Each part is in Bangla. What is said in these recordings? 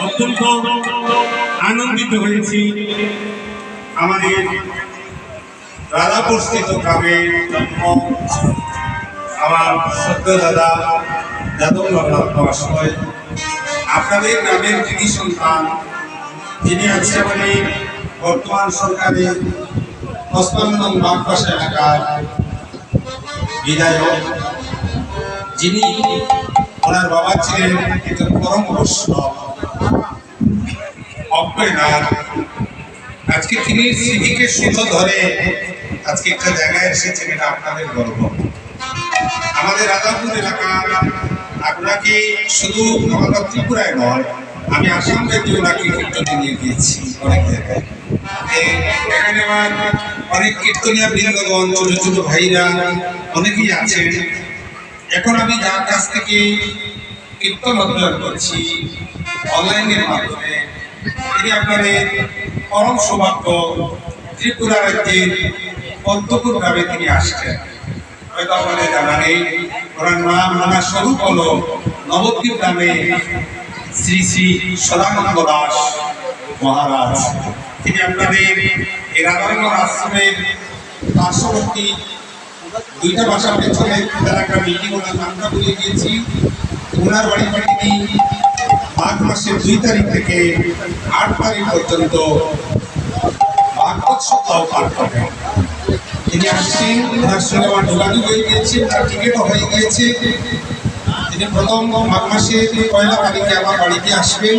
অত্যন্ত আনন্দিত হয়েছি আমাদের রাধাপুরস্থিত গ্রামের জন্ম আমার সত্য দাদা যাদব মহাশয়, আপনাদের গ্রামের কৃতি সন্তান, যিনি আজকে আমাদের বর্তমান সরকারের ৫৫ নং বাগবাসা এলাকার বিধায়ক, যিনি ওনার বাবা ছিলেন একজন পরম বৈষ্ণব অক্ষয়নাথ। আজকে তিনি স্মৃতিকে সুতো ধরে আজকে একটা জায়গায় এসেছেন, এটা আপনাদের গর্ব। আমাদের রাজাপুর এলাকার আপনাকে শুধু আমাদের ত্রিপুরায় নয়, আমি আসাম রাজ্যে ওনাকে কীর্তনে নিয়ে গিয়েছি অনেক জায়গায়। এখানে আমার অনেক কীর্তনিয়া বৃন্দগণ, ছোট ছোট ভাইরা অনেকেই আছেন। এখন আমি যার কাছ থেকে কীর্তন অধ্যয়ন করছি অনলাইনের মাধ্যমে, তিনি আপনাদের পরম সৌভাগ্য ত্রিপুরা রাজ্যের পদ্মপুর গ্রামে তিনি আসছেন। হয়তো আপনাদের জানা নেই, ওনার নাম, ওনার স্বরূপ হলো নবদ্বীপ গ্রামে শ্রী শ্রী সদানন্দ দাস মহারাজ। তিনি আপনাদের এই রাধারমণ আশ্রমের পার্শ্ববর্তী দুইটা বাসার পেছনে একটা মিটিং, ওনার নামটা বলে গিয়েছি। ওনার বাড়িতে তিনি মাঘ মাসের 2 তারিখ থেকে 8 তারিখ পর্যন্ত ভাগবত সপ্তাহ পাঠ করবেন। তিনি আসছেন, ওনার সঙ্গে আমার যোগাযোগ হয়ে গিয়েছে, তার টিকিটও হয়ে গিয়েছে। তিনি প্রথম মাঘ মাসের 1 তারিখে আমার বাড়িতে আসবেন।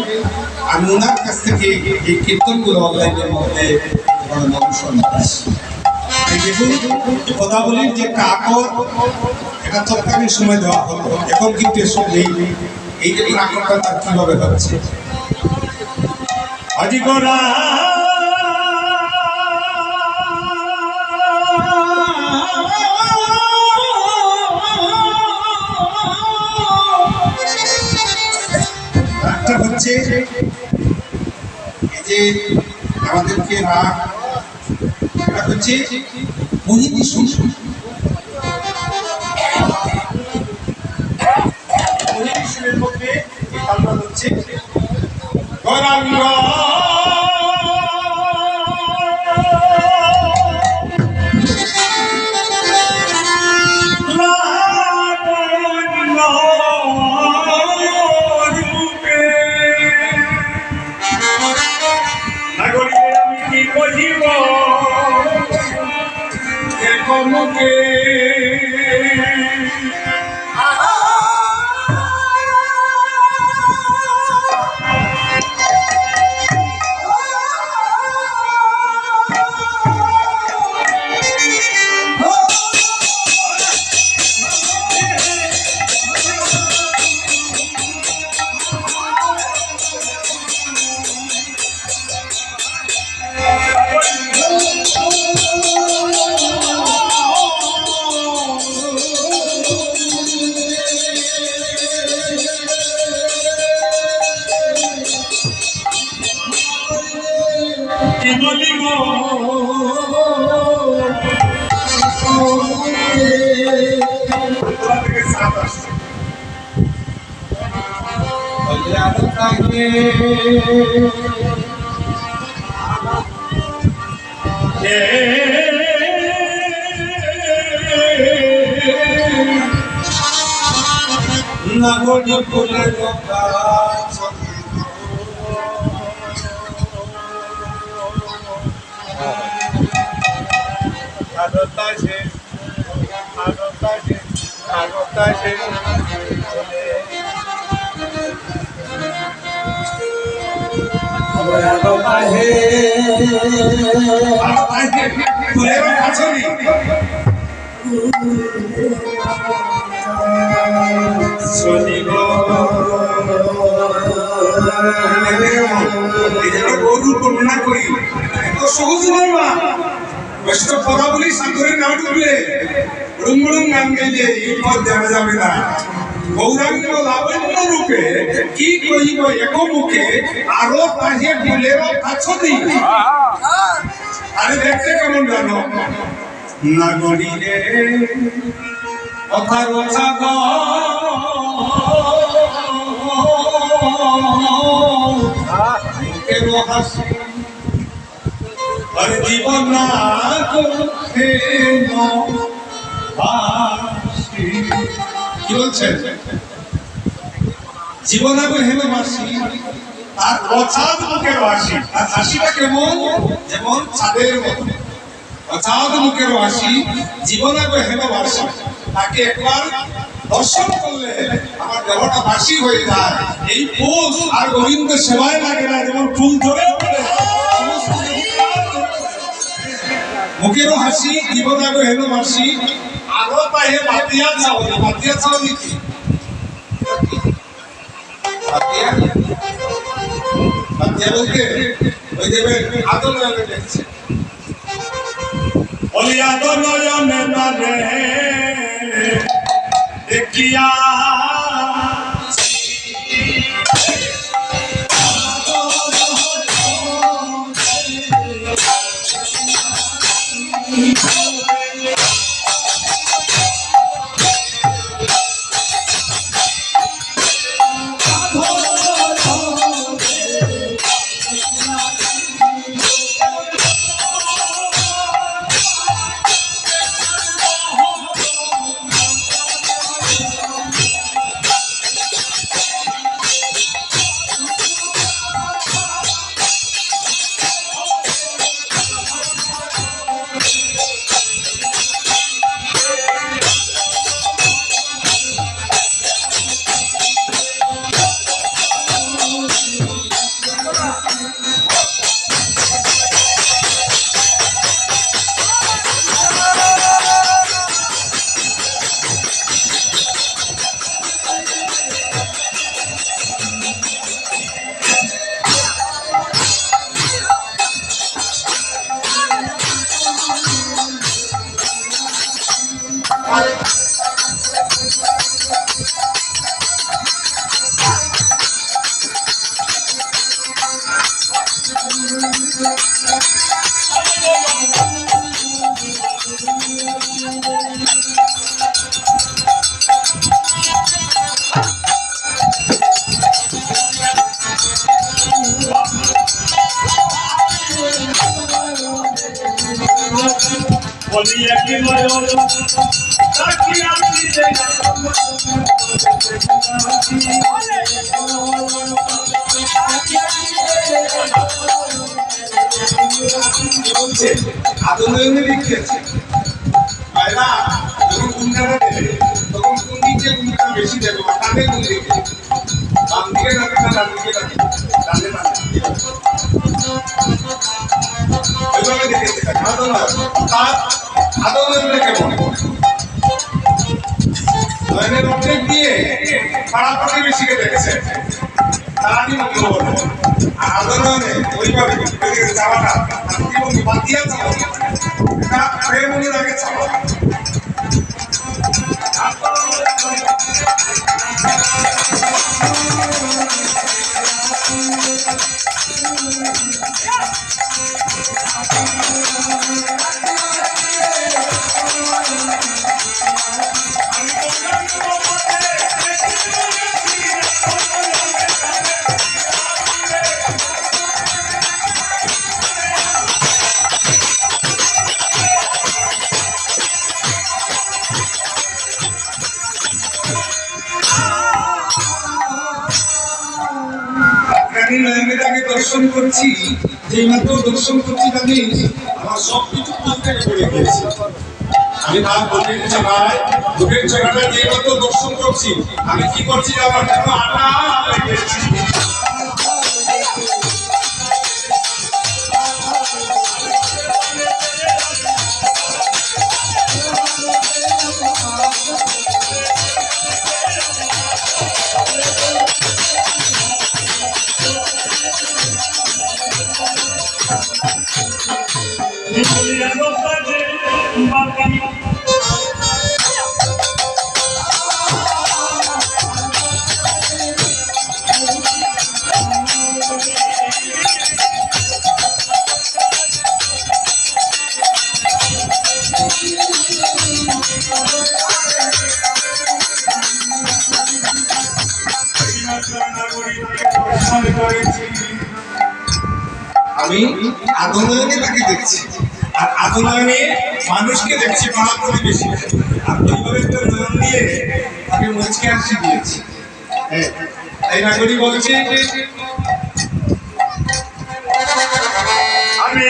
আমি ওনার কাছ থেকে এই কীর্তনগুলো অনলাইনের মধ্যে অনুসরণ করছি। দেখুন, পদাবলীর যে কাকর, এটা তৎকালীন সময় দেওয়া হলো, এখন কিন্তু এসব নেই। এই যে কাকরটা তার কিভাবে হচ্ছে আজি করা রাগটা হচ্ছে এই যে আমাদেরকে রাগ হচ্ছে মোহিনী সুর। মোহিনী সুরের মধ্যে এই তালটা হচ্ছে গৌরাঙ্গ মুখে নাগরি ফুলের গাছ গরুর বর্ণনা করি, তো সহজ নয় মা। বৈষ্ণব পদাবলী সাগরে না ডুবলে রুমরুম গান গাইলে এই পথ জানা যাবে না। গৌরাঙ্গ লাবণ্য রূপে কি কইব এক মুখে, আরো তাহে ফুলের কাছদি। আরে দেখতে কেমন জানো নাগরী রে কথা রোচা মুখের হাসি আর জীবন না করতে বাসি। কি বলছেন? জীবন আগে হেন বাসি আর অছাদ মুখের হাসি। আর হাসিটা কেমন? যেমন ছাদের মতো অছাদ মুখের হাসি, জীবন আগে হেন বাসি। তাকে একবার দর্শন করলে আমার দেহটা বাসি হয়ে যায়। এই ফুল আর গোবিন্দ সেবায় লাগে না, যেমন ফুল ধরে পড়ে মুখেরও হাসি, জীবন আগে হেন বাসি। আরো পায়ে বাতিয়া চাও, বাতিয়া চাও নাকি? বাতিয়া বাতিয়া বলতে ওই দেবেন আদর নয়নে দেখছে, বলি আদর নয়নে তারে দেখিয়া বলিয়া কি নয়ন তাকি আপনি দেখা আদনয়নে লিখেছে ভাইরা, যখন গুণগাটা দেবে তখন কোন দিকে গুণটা বেশি দেবে, কানে গুণ দিকে, বাম দিকে রাখে না ডান দিকে রাখে, ডানে না ওইভাবে দেখেছে। আদনয়নে কেমন? নয়নের অর্ধেক দিয়ে পাড়া প্রতিবেশীকে দেখেছে, তারাই মন্ত্র বলে। আর আদনয়নে ওইভাবে চাওয়াটা বাতিয়া চাওয়া, এটা প্রেমনির আগে চাওয়া। আমি দর্শন করছি, যেই মাত্র দর্শন করছি আমি আমার সবকিছু কোথা থেকে পড়ে গিয়েছি। আমি তার বুকের জায়গায়, বুকের জায়গাটা যেই মাত্র দর্শন করছি, আমি কি করছি আমার জন্য আটা লেগেছি। দর্শন করেছি। আমি আদনয়নে তাকে দেখছি, আর আদনয়নে মানুষকে দেখছি, পাড়া প্রতিবেশী, আর ওইভাবে একটা নয়ন দিয়ে তাকে মুচকে হাসি দিয়েছি। তাই নাগরিক বলছে, আমি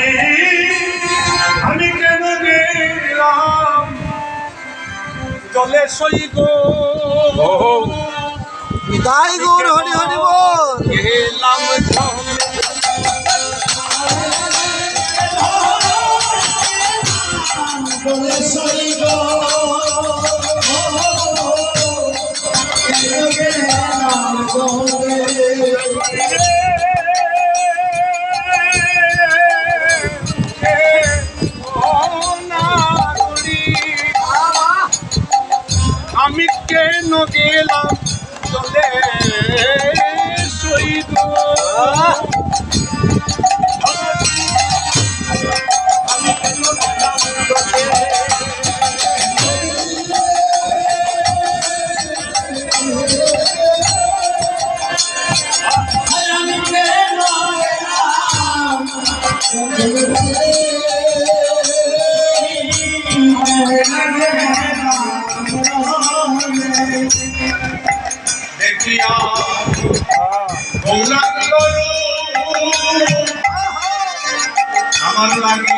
আমি কেন গেলাম জলে সই গো, বিদায় গৌর হরি হরি বল। গেলাম জলে সই গো, গেলাম জলে। আমি কেন গেলাম চলে সই গো, আমি কেন গেলাম চলে। আমি কেন দেখিয়া আমার লাগে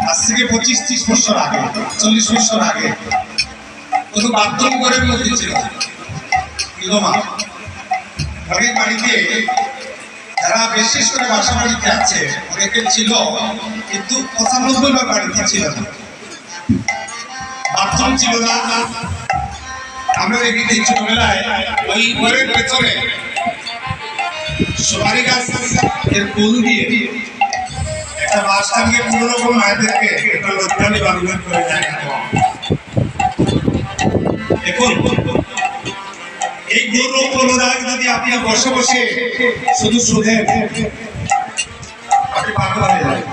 আজ থেকে 25-30 বছর আগে, 40 বছর আগে কোনো বাথরুম ঘরের মধ্যে ছিল ঘরের বাড়িতে, যারা বিশেষ করে বাসা বাড়িতে আছে অনেকের ছিল, কিন্তু 95 বাড়িতে ছিল না, বাথরুম ছিল না। আমরা দেখি ছোটবেলায় ওই ঘরের পেছনে সুপারি গাছ এর ফুল দিয়ে একটা বাস টাঙ্গিয়ে পুরোনো কোনো মায়েদেরকে একটা লজ্জানি বান্ধব করে যায়। এখন এই গৌরব অনুরাগ যদি আপনি বসে বসে শুধু শুনেন, আপনি পাগল হয়ে যাবেন।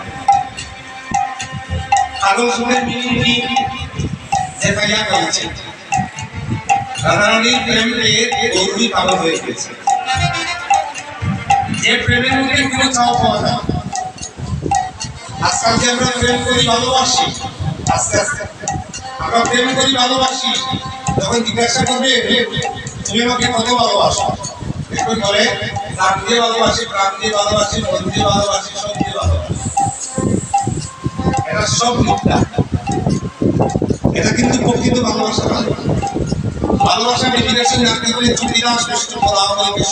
পাগল শুনে মিনি যে ভাইয়া বলছে রাধারানীর প্রেম পেয়ে গৌরী পাগল হয়ে গেছে। যে প্রেমের মধ্যে কোনো চাওয়া পাওয়া যায়, আজকাল যে আমরা প্রেম করি ভালোবাসি, আস্তে আস্তে আমরা প্রেম করি ভালোবাসি, যখন জিজ্ঞাসা করবে তুমি আমাকে কত ভালোবাসো, দেখুন বলে প্রাণ দিয়ে ভালোবাসি, প্রাণ দিয়ে ভালোবাসি, মন দিয়ে ভালোবাসি, সব দিয়ে ভালোবাসি। এটা সব মিথ্যা, এটা কিন্তু প্রকৃত ভালোবাসা নয়। ভালোবাসা ডেফিনেশন জানতে হলে চুক্তিদাস শ্রেষ্ঠ পদাবলীকে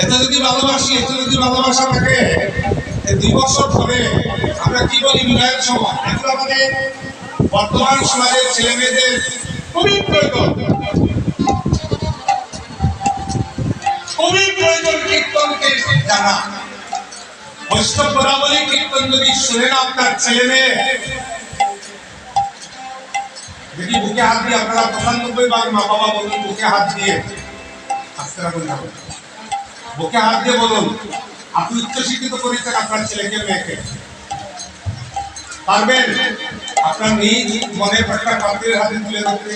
এত যদি ভালোবাসি, এত যদি ভালোবাসা থাকে, 2 বছর ধরে আমরা কি বলি বিবাহের সময়, এগুলো আমাদের বর্তমান সমাজের ছেলে মেয়েদের খুবই প্রয়োজন, খুবই প্রয়োজন কীর্তনকে জানা। বৈষ্ণব পদাবলী কীর্তন যদি শুনে না আপনার ছেলে মেয়ে, দেখি বুকে হাত দিয়ে আপনারা 95 মা বাবা বলুন বুকে হাত দিয়ে আস্তে রাখুন না বুকে হাত দিয়ে বলুন আপনি উচ্চশিক্ষিত করেছেন আপনার ছেলেকে মেয়েকে পারবেন আপনার নিজ মনে একটা পাত্রের হাতে তুলে ধরতে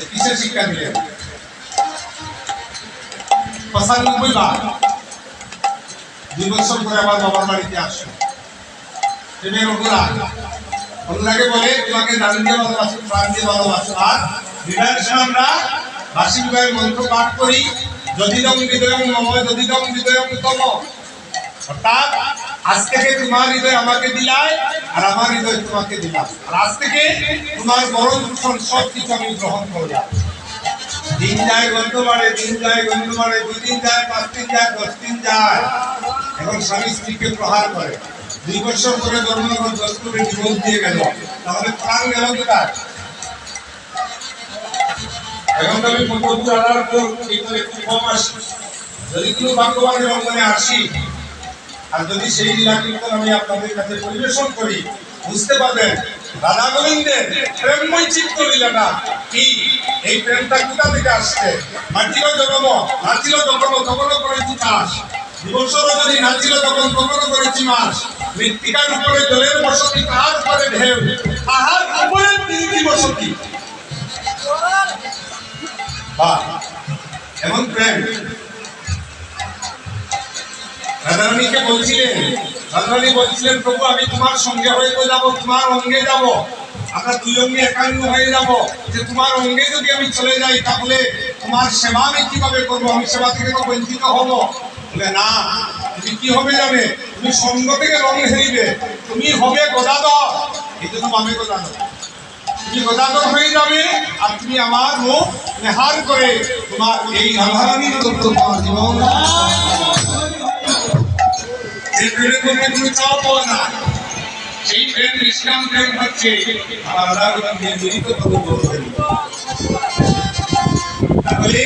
কিসের শিক্ষা দিলেন 95 বার 2 বছর পরে আবার বাবার বাড়িতে আসো প্রেমের অনুরাগে বলে তোমাকে জান দিয়ে ভালোবাসো প্রাণ দিয়ে ভালোবাসো আর বিবাহের সময় আমরা বার্ষিক বিবাহের মন্ত্র পাঠ করি যদিদং হৃদয়ং মম যদিদং হৃদয়ং তম অর্থাৎ আজ থেকে তোমার হৃদয় আমাকে দিলাই আর আমার হৃদয় তোমাকে দিলাম আর আজ থেকে তোমার বরণ পোষণ সব কিছু আমি গ্রহণ করলাম দিন যায় গন্ধ বাড়ে 2 দিন যায় 5 দিন যায় 10 দিন যায় এখন স্বামী স্ত্রীকে প্রহার করে 2 বছর পরে ধর্মনগর দস্তুরে ডিভোর্স দিয়ে গেল তাহলে প্রাণ গেল কোথায় এখন আমি পদ্ধতি আলার পর এই করে কম আসি যদি কোনো ভাগ্যবানের অঙ্গনে আসি আর যদি সেই লীলা কীর্তন আমি আপনাদের কাছে পরিবেশন করি বুঝতে পারবেন রাধা গোবিন্দের প্রেমময় চিত্ত লীলাটা কি এই প্রেমটা কোথা থেকে আসছে মাটিরও জন্ম নাচিল তখনও করেছি চাষ দিবসরও যদি নাচিল তখনও করেছি মাস মৃত্তিকার উপরে জলের বসতি তার উপরে ঢেউ তাহার উপরে তিনটি বসতি এমন প্রেম রাধারানীকে রাধারানী বলছিলেন প্রভু আমি তোমার সঙ্গে হয়ে যাব তোমার অঙ্গে যাব আমরা 2 অঙ্গে একাঙ্গ হয়ে যাব যে তোমার অঙ্গে যদি আমি চলে যাই তাহলে তোমার সেবা আমি কিভাবে করবো আমি সেবা থেকে তো বঞ্চিত হব বলে না তুমি কি হবে জানে তুমি সঙ্গ থেকে রং হেরিবে তুমি হবে গদাধর এই জন্য আমি গদাধর তুমি গদাধর হয়ে যাবে আর তুমি আমার মুখ নেহার করে তোমার এই রাধারানীর তত্ত্ব তোমার জীবন এই প্রেমের মধ্যে কোনো চাপ পাওয়া না সেই প্রেম নিষ্কাম প্রেম হচ্ছে আমার রাধারানীর মিলিত তাহলে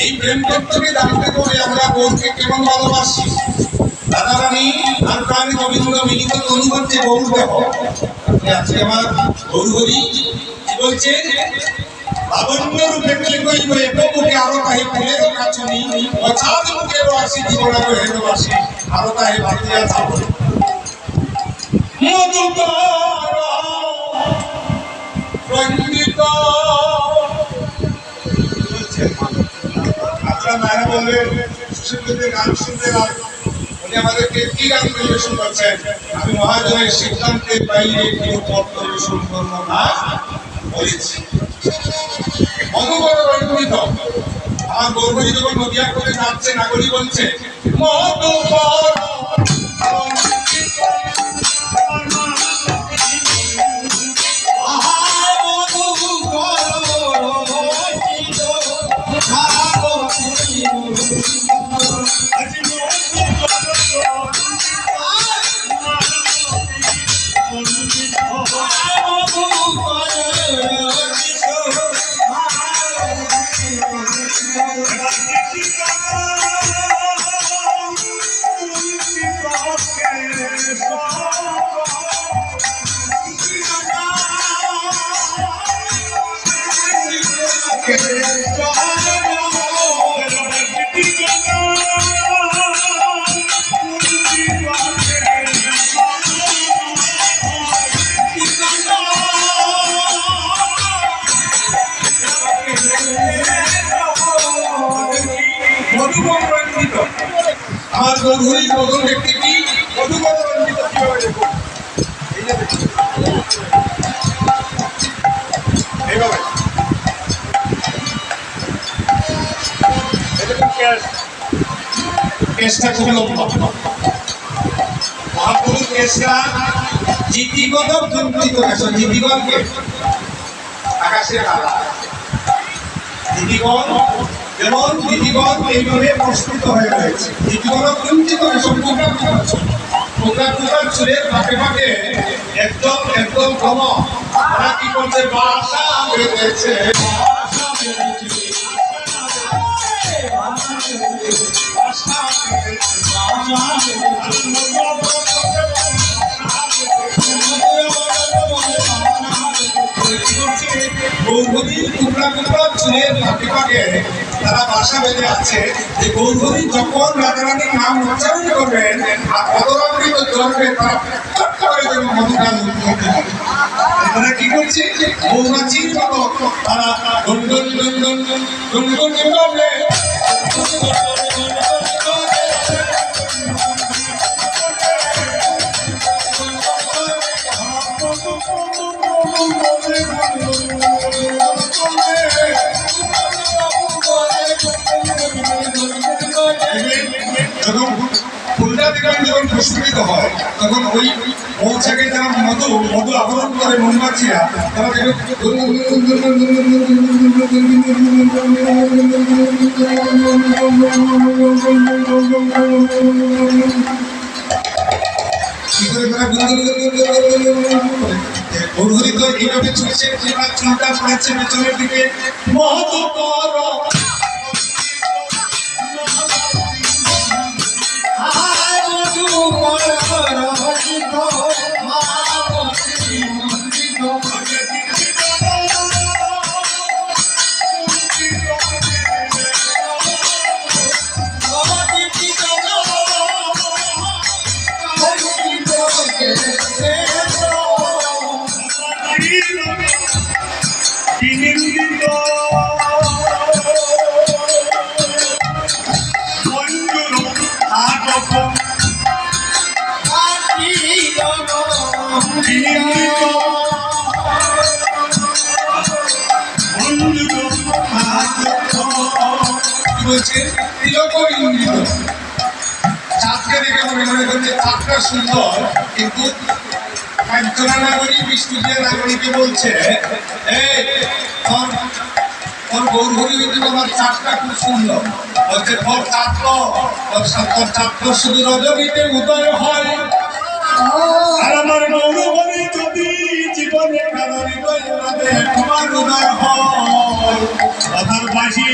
এই প্রেম তত্ত্বকে জানতে করে আমরা গৌরকে কেমন ভালোবাসি রাধারানী আর প্রাণী গোবিন্দ মিলিত তনু হচ্ছে গৌর দেহ আজকে আমার গৌর হরি কি বলছে লাবণ্য রূপে কই কই প্রভুকে আরো তাহে ফুলেরও কাছনি অছাদ মুখে আসি জীবনা হেন বাসি আরো তাহে বাকি আছে মধুকর রঞ্জিত আপনারা মায়েরা বললেন সুশীলদের গান শুনতে না উনি আমাদেরকে কি গান পরিবেশন করছেন আমি মহাজনের সিদ্ধান্তের বাইরে কেউ পথ পরিবেশন করব না বলেছি মধুকর রঞ্জিত আমার গৌরী যখন নদিয়া করে যাচ্ছে নাগরী বলছে মধুকর আমার গৌরী প্রথম ব্যক্তি কি মধুকর রঞ্জিত কিভাবে দেখুন এইভাবে কেসটা খুব লম্বা মহাপুরুষ কেসটা জিতিগণ চিন্তিত আসলে জিতিগণকে আকাশের আলা জিতিগণ যেমন দিদিগণ এইভাবে প্রস্তুত হয়ে রয়েছে দিদিগণ চিন্তিত প্রোগ্রাম চুলের ফাঁকে ফাঁকে একদম কম ওরা কি করছে বাসা বেঁধেছে টুকরা টুকরা চুলের ফাঁকে ফাঁকে তারা বাসা বেঁধে আছে যে গৌরী যখন রাজারানীর নাম উচ্চারণ করবেন আর অদরামৃত জন্মে তারা ফট করে যেন মধুটা করতে পারে। তারা কি করছে মৌমাছির মতো তারা গুনগুন গুনগুন গুনগুন করবে। যখন ফুলটা দিকে যখন প্রস্ফুটিত হয় তখন ওই মৌচাকে যারা মধু আহরণ করে মৌমাছিরা তারা গৌরী তো এইভাবে চলছে চুলটা পড়েছে পেছনের দিকে মধু চাঁদকে দেখে মনে হচ্ছে চাঁদটা সুন্দর কিন্তু কাঞ্চনা নাগরী বিষ্ণুপ্রিয়া নাগরীকে বলছে তোর গৌরী কিন্তু তোমার চাঁদটা খুব সুন্দর বলছে তোর চাঁদ শুধু রজনীতে উদয় হয় আর আমার গৌরবী যদি জীবনে কারো হৃদয় তোমার উদয় হয় কথার বাসি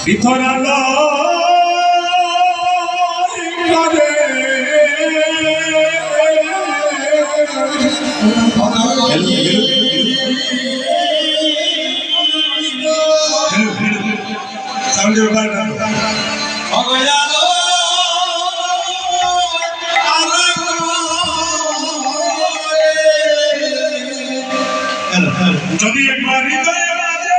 ভিতরালো যদি একবার হৃদয়ে বাজে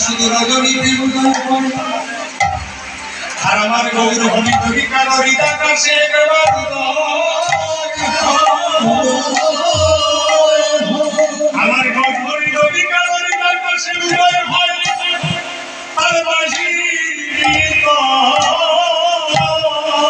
শুধু রজনী আর আমার গৌরবী কবি কারো হৃদাকাশে আমার গৌরবী কবি কারো হৃদাকাশে উদয় হয় আর বাসি I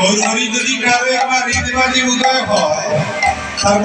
ওর হরি যদি কারো একবার হৃদবাদী উদয় হয় তার